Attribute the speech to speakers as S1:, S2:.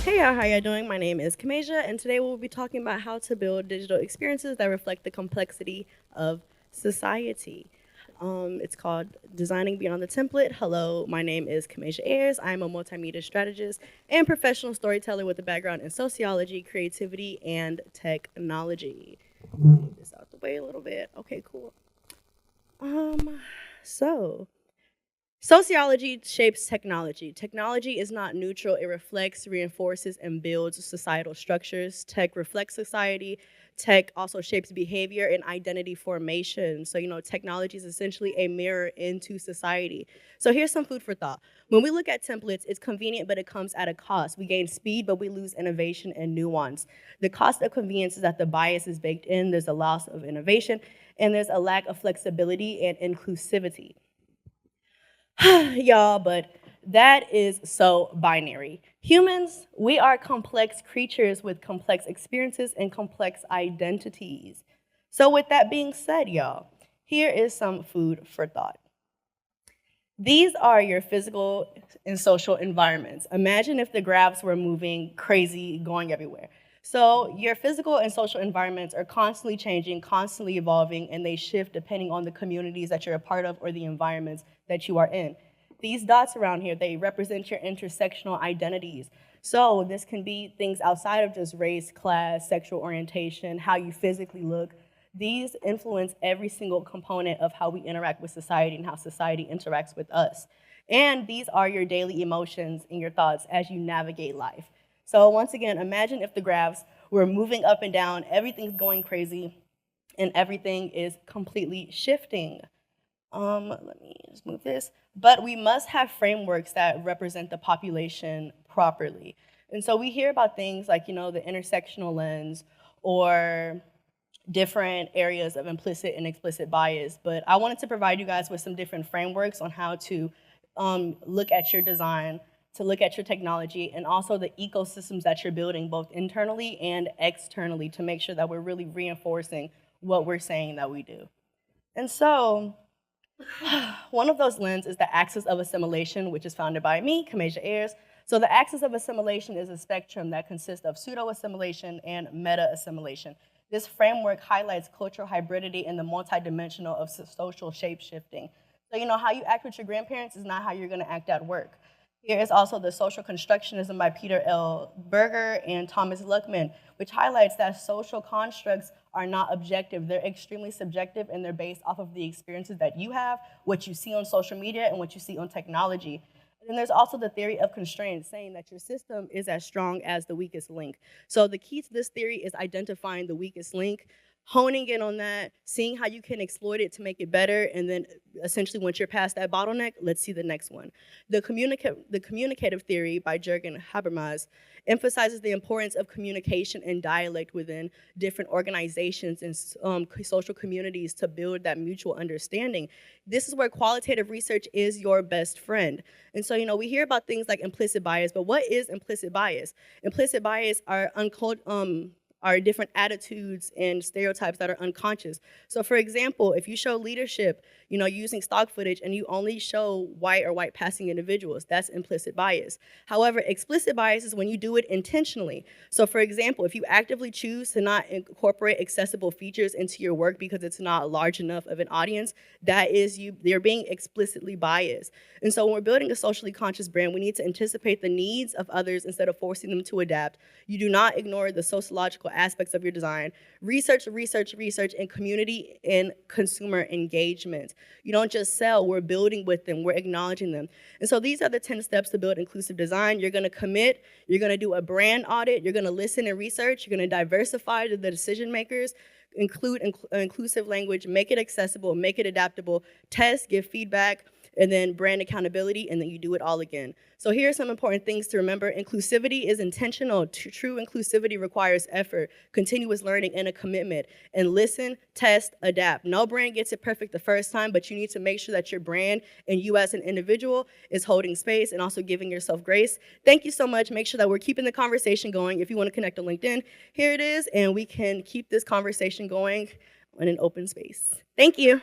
S1: Hey y'all, how y'all doing? My name is Kimasia, and today we'll be talking about how to build digital experiences that reflect the complexity of society. It's called Designing Beyond the Template. Hello, my name is Kimasia Ayers. I'm a multimedia strategist and professional storyteller with a background in sociology, creativity, and technology. Move this out the way a little bit. Okay, cool. So Sociology shapes technology. Technology is not neutral, it reflects, reinforces, and builds societal structures. Tech reflects society. Tech also shapes behavior and identity formation. So, technology is essentially a mirror into society. So, here's some food for thought. When we look at templates, it's convenient, but it comes at a cost. We gain speed, but we lose innovation and nuance. The cost of convenience is that the bias is baked in, there's a loss of innovation, and there's a lack of flexibility and inclusivity. Y'all, but that is so binary. Humans, we are complex creatures with complex experiences and complex identities. So with that being said, y'all, here is some food for thought. These are your physical and social environments. Imagine if the graphs were moving crazy, going everywhere. So your physical and social environments are constantly changing, constantly evolving, and they shift depending on the communities that you're a part of or the environments that you are in. These dots around here, they represent your intersectional identities. So this can be things outside of just race, class, sexual orientation, how you physically look. These influence every single component of how we interact with society and how society interacts with us. And these are your daily emotions and your thoughts as you navigate life. So once again, imagine if the graphs were moving up and down, everything's going crazy, and everything is completely shifting. Let me just move this. But we must have frameworks that represent the population properly. And so we hear about things like, the intersectional lens or different areas of implicit and explicit bias. But I wanted to provide you guys with some different frameworks on how to look at your design, to look at your technology, and also the ecosystems that you're building, both internally and externally, to make sure that we're really reinforcing what we're saying that we do. And so, one of those lenses is the axis of assimilation, which is founded by me, Kimasia Ayers. So the axis of assimilation is a spectrum that consists of pseudo-assimilation and meta-assimilation. This framework highlights cultural hybridity and the multidimensional of social shape-shifting. So how you act with your grandparents is not how you're gonna act at work. Here is also the social constructionism by Peter L. Berger and Thomas Luckman, which highlights that social constructs are not objective. They're extremely subjective, and they're based off of the experiences that you have, what you see on social media, and what you see on technology. And then there's also the theory of constraints, saying that your system is as strong as the weakest link. So the key to this theory is identifying the weakest link, honing in on that, seeing how you can exploit it to make it better, and then essentially once you're past that bottleneck, let's see the next one. The communicative theory by Jürgen Habermas emphasizes the importance of communication and dialect within different organizations and social communities to build that mutual understanding. This is where qualitative research is your best friend. And so, we hear about things like implicit bias, but what is implicit bias? Implicit bias are different attitudes and stereotypes that are unconscious. So for example, if you show leadership, using stock footage and you only show white or white passing individuals, that's implicit bias. However, explicit bias is when you do it intentionally. So for example, if you actively choose to not incorporate accessible features into your work because it's not large enough of an audience, they're being explicitly biased. And so when we're building a socially conscious brand, we need to anticipate the needs of others instead of forcing them to adapt. You do not ignore the sociological aspects of your design. Research, and community and consumer engagement. You don't just sell, we're building with them, we're acknowledging them. And so these are the 10 steps to build inclusive design. You're gonna commit, you're gonna do a brand audit, you're gonna listen and research, you're gonna diversify the decision makers, include inclusive language, make it accessible, make it adaptable, test, give feedback, and then brand accountability, and then you do it all again. So here are some important things to remember. Inclusivity is intentional. True inclusivity requires effort, continuous learning, and a commitment. And listen, test, adapt. No brand gets it perfect the first time, but you need to make sure that your brand and you as an individual is holding space and also giving yourself grace. Thank you so much. Make sure that we're keeping the conversation going. If you want to connect on LinkedIn, here it is, and we can keep this conversation going in an open space. Thank you.